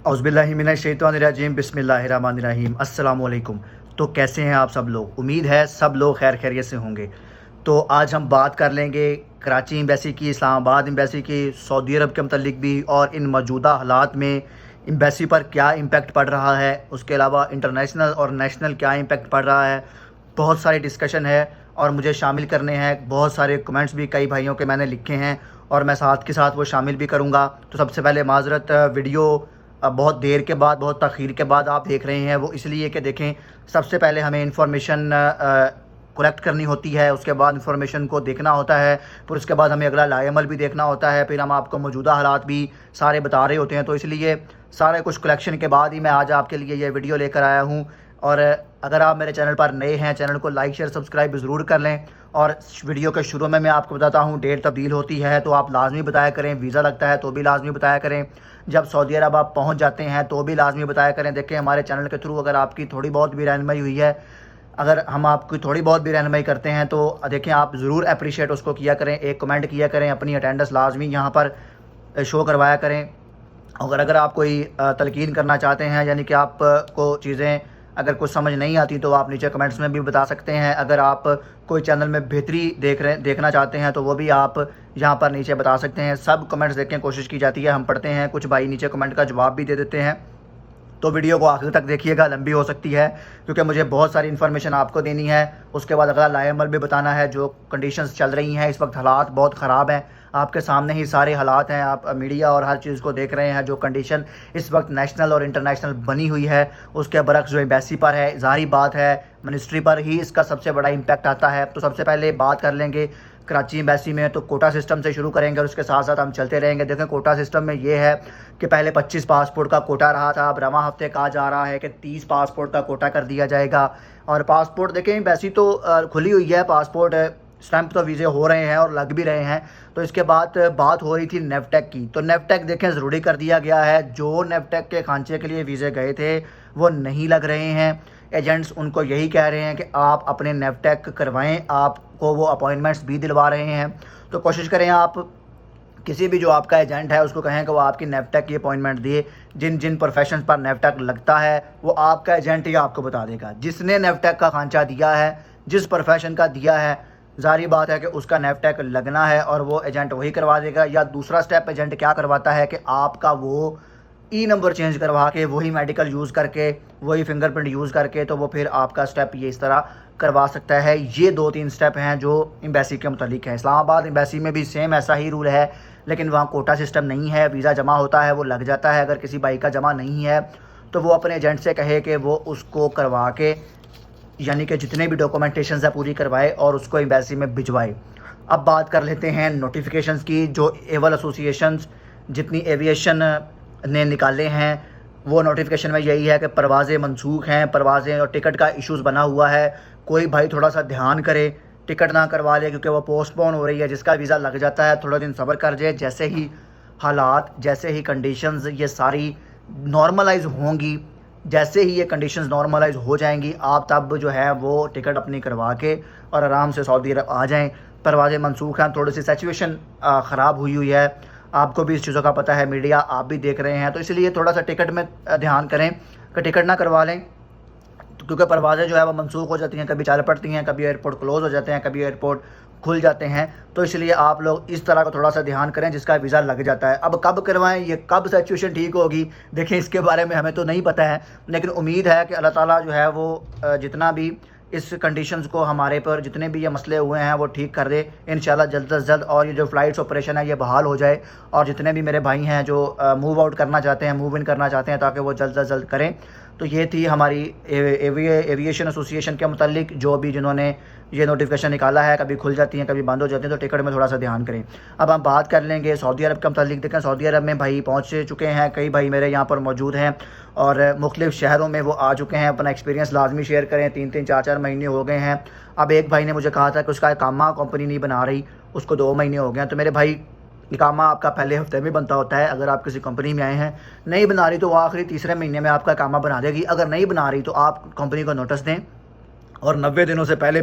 औज़ुबिल्लाहिमिनश्शैतानिर्रजीम बिस्मिल्लाहिर्रहमानिर्रहीम अस्सलाम वालेकुम। तो कैसे हैं आप सब लोग? उम्मीद है सब लोग खैर खैरियत से होंगे। तो आज हम बात कर लेंगे कराची एम्बेसी की, इस्लामाबाद एम्बेसी की, सऊदी अरब के मतलब भी, और इन मौजूदा हालात में एम्बेसी पर क्या इम्पेक्ट पड़ रहा है, उसके अलावा इंटरनेशनल और नेशनल क्या इम्पेक्ट पड़ रहा है। बहुत सारी डिस्कशन है और मुझे शामिल करने हैं। बहुत सारे कमेंट्स भी कई भाइयों के मैंने लिखे हैं और मैं साथ के साथ वो शामिल भी करूँगा। तो सबसे पहले माज़रत, वीडियो बहुत देर के बाद, बहुत तख़ीर के बाद आप देख रहे हैं, वो इसलिए कि देखें, सबसे पहले हमें इंफॉर्मेशन कलेक्ट करनी होती है, उसके बाद इंफॉर्मेशन को देखना होता है, फिर उसके बाद हमें अगला लाएमल भी देखना होता है, फिर हम आपको मौजूदा हालात भी सारे बता रहे होते हैं। तो इसलिए सारे कुछ कलेक्शन के बाद ही मैं आज आपके लिए ये वीडियो लेकर आया हूँ। और अगर आप मेरे चैनल पर नए हैं, चैनल को लाइक शेयर सब्सक्राइब ज़रूर कर लें। और वीडियो के शुरू में मैं आपको बताता हूँ, डेट तब्दील होती है तो आप लाजमी बताया करें, वीज़ा लगता है तो भी लाजमी बताया करें, जब सऊदी अरब आप पहुँच जाते हैं तो भी लाजमी बताया करें। देखें, हमारे चैनल के थ्रू अगर आपकी थोड़ी बहुत भी रहनुमाई हुई है, अगर हम आपकी थोड़ी बहुत भी रहनुमाई करते हैं तो देखें, आप ज़रूर अप्रिशिएट उसको किया करें, एक कमेंट किया करें, अपनी अटेंडेंस लाजमी यहाँ पर शो करवाया करें। अगर आप कोई तलकीन करना चाहते हैं, यानी कि आप को चीज़ें अगर कुछ समझ नहीं आती तो आप नीचे कमेंट्स में भी बता सकते हैं। अगर आप कोई चैनल में बेहतरी देखना चाहते हैं तो वो भी आप यहाँ पर नीचे बता सकते हैं। सब कमेंट्स देखने की कोशिश की जाती है, हम पढ़ते हैं, कुछ भाई नीचे कमेंट का जवाब भी दे देते हैं। तो वीडियो को आखिर तक देखिएगा, लंबी हो सकती है क्योंकि मुझे बहुत सारी इन्फॉर्मेशन आपको देनी है। उसके बाद अगला लाएमल भी बताना है, जो कंडीशंस चल रही हैं इस वक्त, हालात बहुत ख़राब हैं, आपके सामने ही सारे हालात हैं, आप मीडिया और हर चीज़ को देख रहे हैं। जो कंडीशन इस वक्त नेशनल और इंटरनेशनल बनी हुई है, उसके बरक्स जो एम्बेसी पर है, ज़ाहिर बात है मिनिस्ट्री पर ही इसका सबसे बड़ा इम्पैक्ट आता है। तो सबसे पहले बात कर लेंगे कराची एम्बेसी में, तो कोटा सिस्टम से शुरू करेंगे और उसके साथ साथ हम चलते रहेंगे। देखें, कोटा सिस्टम में ये है कि पहले 25 पासपोर्ट का कोटा रहा था, अब रवां हफ्ते कहा जा रहा है कि 30 पासपोर्ट का कोटा कर दिया जाएगा। और पासपोर्ट देखें, एम्बेसी तो खुली हुई है, पासपोर्ट स्टैंप तो वीज़े हो रहे हैं और लग भी रहे हैं। तो इसके बाद बात हो रही थी नेवटेक की, तो नेवटेक देखें ज़रूरी कर दिया गया है। जो नेवटेक के खांचे के लिए वीज़े गए थे वो नहीं लग रहे हैं। एजेंट्स उनको यही कह रहे हैं कि आप अपने नेवटेक करवाएं, आपको वो अपॉइंटमेंट्स भी दिलवा रहे हैं। तो कोशिश करें, आप किसी भी जो आपका एजेंट है उसको कहें कि वो आपकी नेवटेक की अपॉइंटमेंट दिए। जिन जिन प्रोफेशन पर नेवटेक लगता है वो आपका एजेंट ही आपको बता देगा। जिसने नेवटेक का खांचा दिया है, जिस प्रोफेशन का दिया है, ज़ाहिर बात है कि उसका नेवटेक लगना है और वो एजेंट वही करवा देगा। या दूसरा स्टेप एजेंट क्या करवाता है कि आपका वो ई नंबर चेंज करवा के, वही मेडिकल यूज़ करके, वही फिंगरप्रिंट यूज़ करके, तो वो फिर आपका स्टेप ये इस तरह करवा सकता है। ये 2-3 स्टेप हैं जो एम्बेसी के मुतालिक हैं। इस्लामाबाद एम्बेसी में भी सेम ऐसा ही रूल है, लेकिन वहाँ कोटा सिस्टम नहीं है। वीज़ा जमा होता है, वो लग जाता है। अगर किसी भाई का जमा नहीं है तो वो अपने एजेंट से कहे कि वो उसको करवा के, यानी कि जितने भी डॉक्यूमेंटेशन है पूरी करवाए और उसको एम्बेसी में भिजवाए। अब बात कर लेते हैं नोटिफिकेशंस की। जो एवल एसोसिएशंस जितनी एविएशन ने निकाले हैं, वो नोटिफिकेशन में यही है कि परवाज़ें मनसूख हैं, परवाज़ें और टिकट का इश्यूज़ बना हुआ है। कोई भाई थोड़ा सा ध्यान करे, टिकट ना करवा ले क्योंकि वो पोस्टपोन हो रही है। जिसका वीज़ा लग जाता है थोड़ा दिन सब्र कर जाए, जैसे ही हालात, जैसे ही कंडीशंस ये सारी नॉर्मलाइज होंगी, जैसे ही ये कंडीशंस नॉर्मलाइज हो जाएंगी, आप तब जो है वो टिकट अपनी करवा के और आराम से सऊदी अरब आ जाएं। परवाज़ें मनसूख हैं, थोड़ी सी सिचुएशन ख़राब हुई है, आपको भी इस चीज़ों का पता है, मीडिया आप भी देख रहे हैं। तो इसलिए थोड़ा सा टिकट में ध्यान करें कि टिकट ना करवा लें, क्योंकि परवाज़ें जो है वो मनसूख हो जाती हैं, कभी चल पड़ती हैं, कभी एयरपोर्ट क्लोज़ हो जाते हैं, कभी एयरपोर्ट खुल जाते हैं। तो इसलिए आप लोग इस तरह का थोड़ा सा ध्यान करें जिसका वीज़ा लग जाता है। अब कब करवाएं, ये कब सिचुएशन ठीक होगी, देखें इसके बारे में हमें तो नहीं पता है, लेकिन उम्मीद है कि अल्लाह ताला जो है वो जितना भी इस कंडीशंस को हमारे पर जितने भी ये मसले हुए हैं वो ठीक कर दे इंशाल्लाह जल्द से जल्द। और ये जो फ़्लाइट्स ऑपरेशन है ये बहाल हो जाए और जितने भी मेरे भाई हैं जो मूव आउट करना चाहते हैं, मूव इन करना चाहते हैं, ताकि वो जल्द से जल्द करें। तो ये थी हमारी एविएशन एसोसिएशन के मुतालिक जो भी जिन्होंने ये नोटिफिकेशन निकाला है। कभी खुल जाती हैं, कभी बंद हो जाती हैं, तो टिकट में थोड़ा सा ध्यान करें। अब हम बात कर लेंगे सऊदी अरब के मुतालिक। देखें, सऊदी अरब में भाई पहुँच चुके हैं, कई भाई मेरे यहाँ पर मौजूद हैं और मुख्तलिफ़ शहरों में वो आ चुके हैं। अपना एक्सपीरियंस लाजमी शेयर करें। 3-3, 4-4 महीने हो गए हैं। अब एक भाई ने मुझे कहा था कि उसका इकामा कंपनी नहीं बना रही, उसको 2 महीने हो गए हैं। तो मेरे भाई, इकामा आपका पहले हफ्ते में बनता होता है। अगर आप किसी कंपनी में आए हैं, नहीं बना रही तो वो आखिरी तीसरे महीने में आपका इकामा बना देगी। अगर नहीं बना रही तो आप कंपनी को नोटिस दें और 90 दिनों से पहले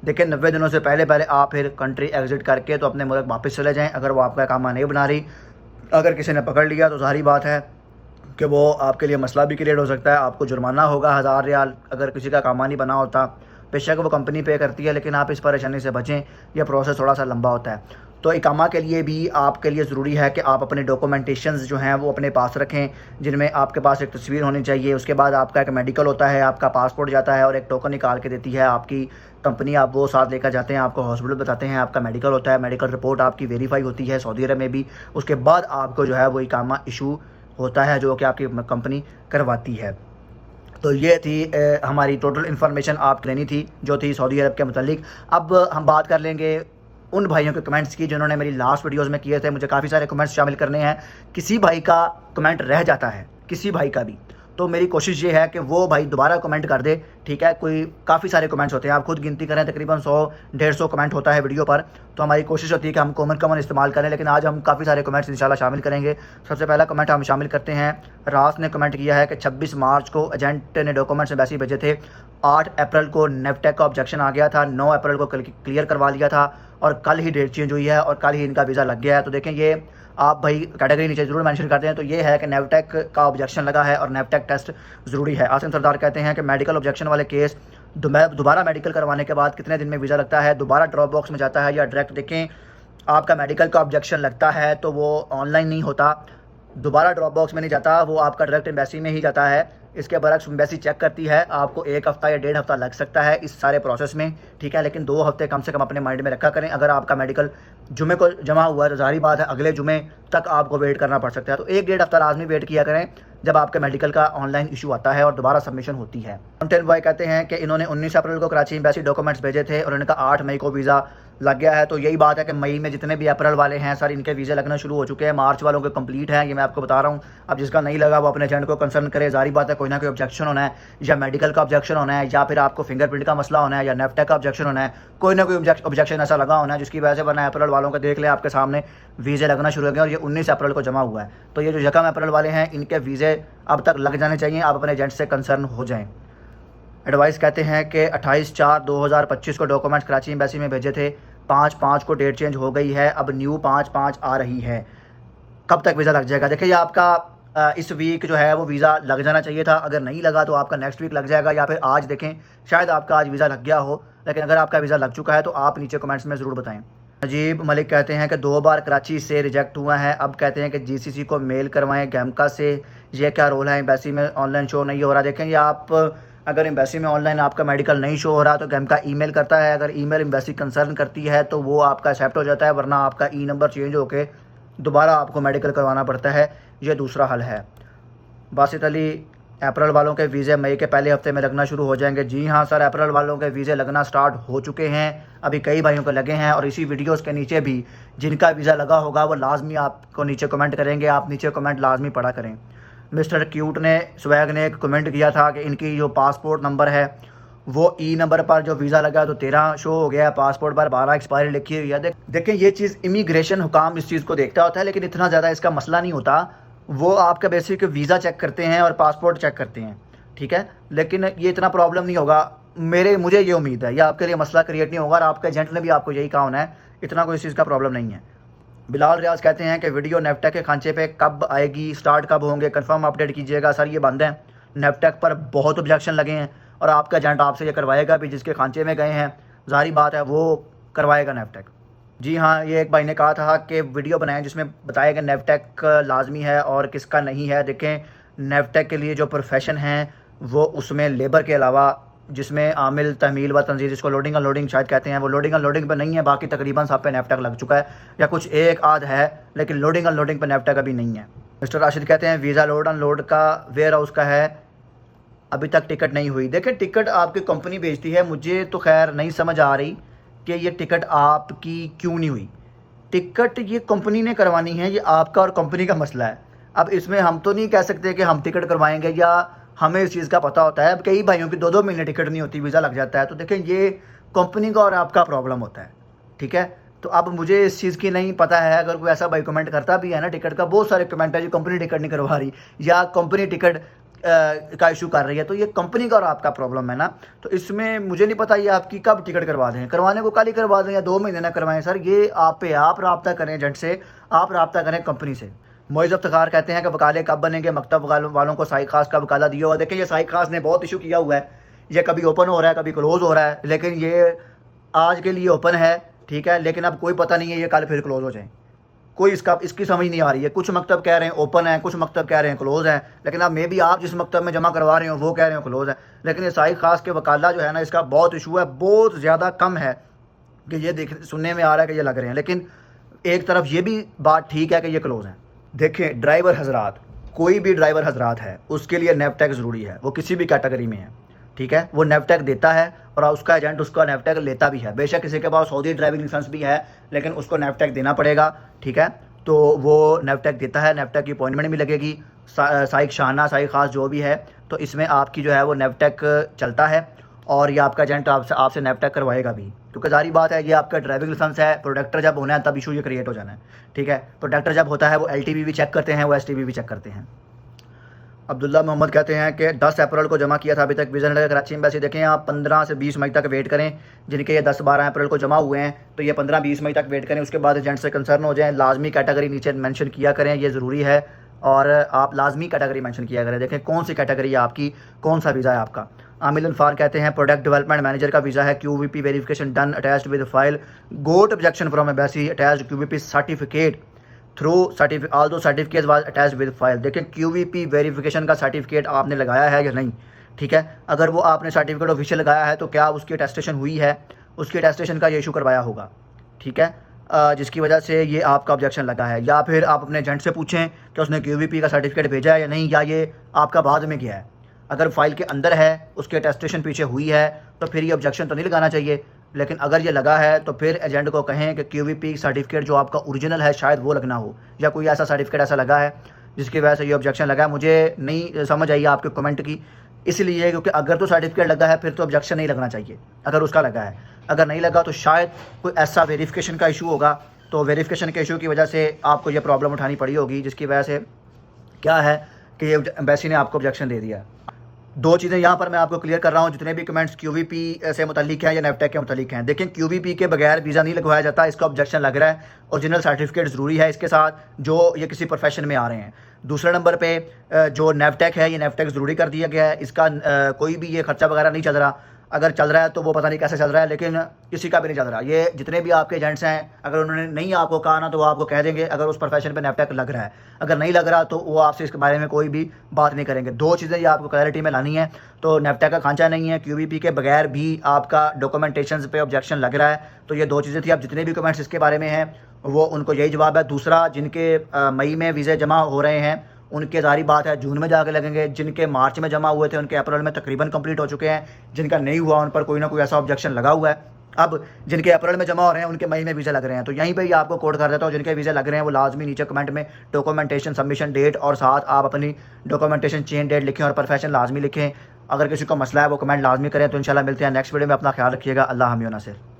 देखें, 90 दिनों से पहले आप फिर कंट्री एग्ज़िट करके तो अपने मुल्क वापस चले जाएँ। अगर वो आपका इकामा नहीं बना रही, अगर किसी ने पकड़ लिया तो ज़ाहिर बात है कि वो आपके लिए मसला भी क्रिएट हो सकता है, आपको जुर्माना होगा 1000 रियाल अगर किसी का कामा नहीं बना होता। बेशक वो कंपनी पे करती है, लेकिन आप इस परेशानी से बचें, यह प्रोसेस थोड़ा सा लंबा होता है। तो इकामा के लिए भी आपके लिए ज़रूरी है कि आप अपने डॉक्यूमेंटेशंस जो हैं वो अपने पास रखें, जिनमें आपके पास एक तस्वीर होनी चाहिए। उसके बाद आपका एक मेडिकल होता है, आपका पासपोर्ट जाता है और एक टोकन निकाल के देती है आपकी कंपनी, आप वो साथ लेकर जाते हैं, आपको हॉस्पिटल बताते हैं, आपका मेडिकल होता है, मेडिकल रिपोर्ट आपकी वेरीफाई होती है सऊदी अरब में भी। उसके बाद आपको जो है वो इकामा इशू होता है, जो कि आपकी कंपनी करवाती है। तो ये थी हमारी टोटल इन्फॉर्मेशन आप लेनी थी जो थी सऊदी अरब के मतलब। अब हम बात कर लेंगे उन भाइयों के कमेंट्स की जिन्होंने मेरी लास्ट वीडियोस में किए थे। मुझे काफ़ी सारे कमेंट्स शामिल करने हैं, किसी भाई का कमेंट रह जाता है, किसी भाई का भी, तो मेरी कोशिश ये है कि वो भाई दोबारा कमेंट कर दे, ठीक है। कोई काफ़ी सारे कमेंट्स होते हैं, आप खुद गिनती करें, तकरीबन 100-150 कमेंट होता है वीडियो पर। तो हमारी कोशिश होती है कि हम कॉमन इस्तेमाल करें, लेकिन आज हम काफ़ी सारे कमेंट्स इंशाल्लाह शामिल करेंगे। सबसे पहला कमेंट हम शामिल करते हैं। रास ने कमेंट किया है कि 26 मार्च को एजेंट ने डॉक्यूमेंट्स एम्बेसी भेजे थे, 8 अप्रैल को नेफ्टेक का ऑब्जेक्शन आ गया था, 9 अप्रैल को क्लियर करवा लिया था और कल ही डेट चेंज हुई है और कल ही इनका वीज़ा लग गया है। तो देखें, ये आप भाई कैटेगरी नीचे ज़रूर मेंशन करते हैं। तो ये है कि नेफ्टेक का ऑब्जेक्शन लगा है और नेफ्टेक टेस्ट ज़रूरी है। आसिम सरदार कहते हैं कि मेडिकल ऑब्जेक्शन वाले केस दोबारा मेडिकल करवाने के बाद कितने दिन में वीज़ा लगता है, दोबारा ड्रॉप बॉक्स में जाता है या डायरेक्ट? देखें, आपका मेडिकल का ऑब्जेक्शन लगता है तो वो ऑनलाइन नहीं होता, दोबारा ड्रॉप बॉक्स में नहीं जाता, वो आपका डायरेक्ट एम्बेसी में ही जाता है। इसके बरक्स एम्बेसी चेक करती है, आपको 1 हफ़्ता या 1.5 हफ़्ता लग सकता है इस सारे प्रोसेस में, ठीक है। लेकिन 2 हफ़्ते कम से कम अपने माइंड में रखा करें। अगर आपका मेडिकल जुमे को जमा हुआ है तो ज़ाहिर बात है अगले जुमे तक आपको वेट करना पड़ सकता है। तो 1-1.5 हफ़्ता लाजमी वेट किया करें जब आपके मेडिकल का ऑनलाइन इशू आता है और दोबारा सबमिशन होती है। कंटेंट बॉय कहते हैं कि इन्होंने 19 अप्रैल को कराची एम्बेसी डॉक्यूमेंट्स भेजे थे और इनका 8 मई को वीज़ा लग गया है। तो यही बात है कि मई में जितने भी अप्रैल वाले हैं सर, इनके वीज़े लगना शुरू हो चुके हैं। मार्च वालों के कंप्लीट हैं, ये मैं आपको बता रहा हूँ। अब जिसका नहीं लगा वो अपने एजेंट को कंसर्न करे। जारी बात है कोई ना कोई ऑब्जेक्शन होना है, या मेडिकल का ऑब्जेक्शन होना है, या फिर आपको फिंगरप्रिंट का मसला होना है, या नेफ्टेक का ऑब्जेक्शन होना है, कोई ना कोई ऑब्जेक्शन ऐसा लगा होना है जिसकी वजह से, वरना अप्रैल वालों का देख ले आपके सामने वीज़े लगना शुरू हो गए और ये 19 अप्रैल को जमा हुआ है। तो ये जो 1 अप्रैल वाले हैं इनके वीज़े अब तक लग जाने चाहिए, आप अपने एजेंट से कंसर्न हो जाएँ। एडवाइस कहते हैं कि 28/4/2025 को डॉक्यूमेंट्स कराची एम्बेसी में भेजे थे, 5/5 को डेट चेंज हो गई है, अब न्यू 5/5 आ रही है, कब तक वीज़ा लग जाएगा? देखिए, ये आपका इस वीक जो है वो वीज़ा लग जाना चाहिए था, अगर नहीं लगा तो आपका नेक्स्ट वीक लग जाएगा, या फिर आज देखें शायद आपका आज वीज़ा लग गया हो। लेकिन अगर आपका वीज़ा लग चुका है तो आप नीचे कमेंट्स में ज़रूर बताएं। अजीब मलिक कहते हैं कि 2 बार कराची से रिजेक्ट हुआ है, अब कहते हैं कि जीसीसी को मेल करवाएं गैमका से, ये क्या रोल है? एम्बेसी में ऑनलाइन शो नहीं हो रहा। देखें, ये आप अगर एम्बेसी में ऑनलाइन आपका मेडिकल नहीं शो हो रहा तो गैमका ईमेल करता है, अगर ईमेल एम्बेसी कंसर्न करती है तो वो आपका एक्सेप्ट हो जाता है, वरना आपका ई नंबर चेंज होकर दोबारा आपको मेडिकल करवाना पड़ता है। ये दूसरा हल है। बासित अली, अप्रैल वालों के वीज़े मई के पहले हफ्ते में लगना शुरू हो जाएंगे। जी हाँ सर, अप्रैल वालों के वीज़े लगना स्टार्ट हो चुके हैं, अभी कई भाइयों को लगे हैं, और इसी वीडियोस के नीचे भी जिनका वीज़ा लगा होगा वो लाजमी आपको नीचे कमेंट करेंगे, आप नीचे कमेंट लाजमी पढ़ा करें। मिस्टर क्यूट ने, स्वैग ने एक कमेंट किया था कि इनकी जो पासपोर्ट नंबर है वो ई नंबर पर जो वीज़ा लगा तो 13 शो हो गया है, पासपोर्ट पर 12 एक्सपायरी लिखी हुई है। देखें, ये चीज़ इमिग्रेशन हुकाम इस चीज़ को देखता होता है, लेकिन इतना ज़्यादा इसका मसला नहीं होता। वो आपका बेसिक वीज़ा चेक करते हैं और पासपोर्ट चेक करते हैं, ठीक है। लेकिन ये इतना प्रॉब्लम नहीं होगा, मुझे ये उम्मीद है, ये आपके लिए मसला क्रिएट नहीं होगा, और आपके एजेंट ने भी आपको यही कहा होना है, इतना कोई इस चीज़ का प्रॉब्लम नहीं है। बिलाल रियाज कहते हैं कि वीडियो नेफ्टेक के खांचे पे कब आएगी, स्टार्ट कब होंगे, कंफर्म अपडेट कीजिएगा। सर, ये बंद है, नेफ्टेक पर बहुत ऑब्जेक्शन लगे हैं और आपका एजेंट आपसे ये करवाएगा भी, जिसके खांचे में गए हैं जारी बात है वो करवाएगा नेफ्टेक। जी हाँ, ये एक भाई ने कहा था कि वीडियो बनाएं जिसमें बताया कि नेफ्टेक लाजमी है और किसका नहीं है। देखें, नेफ्टेक के लिए जो प्रोफेशन हैं वो उसमें लेबर के अलावा जिसमें आमिल, तहमील व तंजीर, जिसको लोडिंग अनलोडिंग शायद कहते हैं, वो लोडिंग अनलोडिंग पर नहीं है, बाकी तकरीबन सब पे नेफ्टेक लग चुका है, या कुछ एक आध है, लेकिन लोडिंग अनलोडिंग पर नेफ्टेक अभी नहीं है। मिस्टर राशिद कहते हैं वीज़ा लोड अनलोड का वेयर हाउस का है, अभी तक टिकट नहीं हुई। देखें, टिकट आपकी कंपनी भेजती है, मुझे तो खैर नहीं समझ आ रही कि ये टिकट आपकी क्यों नहीं हुई। टिकट ये कंपनी ने करवानी है, ये आपका और कंपनी का मसला है। अब इसमें हम तो नहीं कह सकते कि हम टिकट करवाएंगे या हमें इस चीज़ का पता होता है। अब कई भाइयों की 2-2 महीने टिकट नहीं होती, वीज़ा लग जाता है। तो देखें, ये कंपनी का और आपका प्रॉब्लम होता है, ठीक है। तो अब मुझे इस चीज़ की नहीं पता है, अगर कोई ऐसा भाई कमेंट करता भी है ना टिकट का, बहुत सारे कमेंट है जो कंपनी टिकट नहीं करवा रही या कंपनी टिकट का इशू कर रही है, तो ये कंपनी का और आपका प्रॉब्लम है ना। तो इसमें मुझे नहीं पता ये आपकी कब टिकट करवा दें, करवाने को कल ही करवा दें या 2 महीने ना करवाएं। सर, ये आप पे आप रब्ता करें एजेंट से, आप रब्ता करें कंपनी से, मोइज़ इफ्तिखार कहते हैं कि वकाले कब बनेंगे, मकतब वालों को साइक खास का वकाला दिया हुआ। देखिए ये साइक खास ने बहुत इशू किया हुआ है, ये कभी ओपन हो रहा है कभी क्लोज़ हो रहा है, लेकिन ये आज के लिए ओपन है, ठीक है, लेकिन अब कोई पता नहीं है ये कल फिर क्लोज़ हो जाए। कोई इसकी समझ नहीं आ रही है। कुछ मकतब कह रहे हैं ओपन है, कुछ मकतब कह रहे हैं क्लोज़ है, लेकिन अब मे भी आप जिस मकतब में जमा करवा रहे हो वो कह रहे हो क्लोज़ है। लेकिन ये साइक खास के वकाला जो है ना, इसका बहुत इशू है, बहुत ज़्यादा कम है कि ये सुनने में आ रहा है कि ये लग रहे हैं। लेकिन एक तरफ ये भी बात ठीक है कि ये क्लोज़ हैं। देखें ड्राइवर हजरात, कोई भी ड्राइवर हजरात है उसके लिए नेपटेक ज़रूरी है, वो किसी भी कैटेगरी में है, ठीक है, वो नेपटेक देता है और उसका एजेंट उसका नेपटेक लेता भी है। बेशक किसी के पास सऊदी ड्राइविंग लाइसेंस भी है, लेकिन उसको नेपटेक देना पड़ेगा, ठीक है। तो वो नेपटेक देता है, नेपटेक की अपॉइंटमेंट भी लगेगी, साइक शाना साइक खास जो भी है, तो इसमें आपकी जो है वो नेपटेक चलता है और ये आपका एजेंट आपसे नेपटेक करवाएगा भी, क्योंकि जारी बात है ये आपका ड्राइविंग लाइसेंस है। प्रोडक्टर जब होना है तब इशू ये क्रिएट हो जाना है, ठीक है। प्रोडक्टर जब होता है वो LTV भी चेक करते हैं, वो STV भी चेक करते हैं। अब्दुल्ला मोहम्मद कहते हैं कि 10 अप्रैल को जमा किया था, अभी तक वीज़ा नहीं लगा कराची एम्बेसी। देखें आप 15 से 20 मई तक वेट करें, जिनके ये 10-12 अप्रैल को जमा हुए हैं, तो ये 15-20 मई तक वेट करें, उसके बाद एजेंट से कंसर्न हो जाएं। लाजमी कैटेगरी नीचे मेंशन किया करें, ये ज़रूरी है, और आप लाजमी कैटेगरी मेंशन किया करें। देखें कौन सी कैटेगरी है आपकी, कौन सा वीज़ा है आपका। आमिल अनफार कहते हैं प्रोडक्ट डेवलपमेंट मैनेजर का वीज़ा है, QVP verification done attached with file, got objection from embassy attached QVP certificate through all दो certificate was attach with file. देखें QVP वेरिफिकेशन का सर्टिफिकेट आपने लगाया है या नहीं, ठीक है। अगर वो आपने सर्टिफिकेट ऑफिशियल लगाया है तो क्या उसकी अटेस्टेशन हुई है, उसकी अटेस्टेशन का ये इशू करवाया होगा, ठीक है, जिसकी वजह से ये आपका ऑब्जेक्शन लगा है। या फिर आप अपने एजेंट से पूछें कि उसने QVP का सर्टिफिकेट भेजा है या नहीं, या ये आपका बाद में गया है। अगर फाइल के अंदर है, उसकी अटेस्टेशन पीछे हुई है, तो फिर ये ऑब्जेक्शन तो नहीं लगाना चाहिए। लेकिन अगर ये लगा है तो फिर एजेंट को कहें कि QVP सर्टिफिकेट जो आपका ओरिजिनल है शायद वो लगना हो, या कोई ऐसा सर्टिफिकेट ऐसा लगा है जिसकी वजह से ये ऑब्जेक्शन लगा है। मुझे नहीं समझ आई आपके कमेंट की, इसलिए क्योंकि अगर तो सर्टिफिकेट लगा है फिर तो ऑब्जेक्शन नहीं लगना चाहिए अगर उसका लगा है। अगर नहीं लगा तो शायद कोई ऐसा वेरिफिकेशन का इशू होगा, तो वेरिफिकेशन के इशू की वजह से आपको ये प्रॉब्लम उठानी पड़ी होगी, जिसकी वजह से क्या है कि ये एम्बेसी ने आपको ऑब्जेक्शन दे दिया। दो चीज़ें यहाँ पर मैं आपको क्लियर कर रहा हूँ, जितने भी कमेंट्स QVP से मुतालिक हैं या नेपटेक के मुतालिक हैं। देखें QVP के बगैर वीज़ा नहीं लगवाया जाता, इसका ऑब्जेक्शन लग रहा है, ओरिजिनल सर्टिफिकेट ज़रूरी है इसके साथ जो ये किसी प्रोफेशन में आ रहे हैं। दूसरे नंबर पे जो नेपटेक है, ये नेपटेक ज़रूरी कर दिया गया है, इसका कोई भी ये खर्चा वगैरह नहीं चल रहा। अगर चल रहा है तो वो पता नहीं कैसे चल रहा है, लेकिन किसी का भी नहीं चल रहा। ये जितने भी आपके एजेंट्स हैं, अगर उन्होंने नहीं आपको कहा ना तो वो आपको कह देंगे अगर उस प्रोफेशन पे नेपटेक लग रहा है। अगर नहीं लग रहा तो वो आपसे इसके बारे में कोई भी बात नहीं करेंगे। दो चीज़ें ये आपको क्लैरिटी में लानी है। तो नेपटेक का खांचा नहीं है, QVP के बगैर भी आपका डॉक्यूमेंटेशन पे ऑब्जेक्शन लग रहा है, तो ये दो चीज़ें थी। अब जितने भी कमेंट्स इसके बारे में हैं वो उनको यही जवाब है। दूसरा, जिनके मई में वीज़े जमा हो रहे हैं उनके जारी बात है जून में जाके लगेंगे, जिनके मार्च में जमा हुए थे उनके अप्रैल में तकरीबन कंप्लीट हो चुके हैं, जिनका नहीं हुआ उन पर कोई ना कोई ऐसा ऑब्जेक्शन लगा हुआ है। अब जिनके अप्रैल में जमा हो रहे हैं उनके मई में वीज़ा लग रहे हैं, तो यहीं पे ही आपको कोड कर देता हूँ। जिनके वीज़ा लग रहे हैं वो लाजमी नीचे कमेंट में डॉक्यूमेंटेशन सबमिशन डेट और साथ आप अपनी डॉक्यूमेंटेशन चेंज डेट लिखें और प्रोफेशन लाजमी लिखें। अगर किसी को मसला है वो कमेंट लाजमी करें। तो इंशाल्लाह मिलते हैं नेक्स्ट वीडियो में। अपना ख्याल रखिएगा। अल्लाह हम नासिर।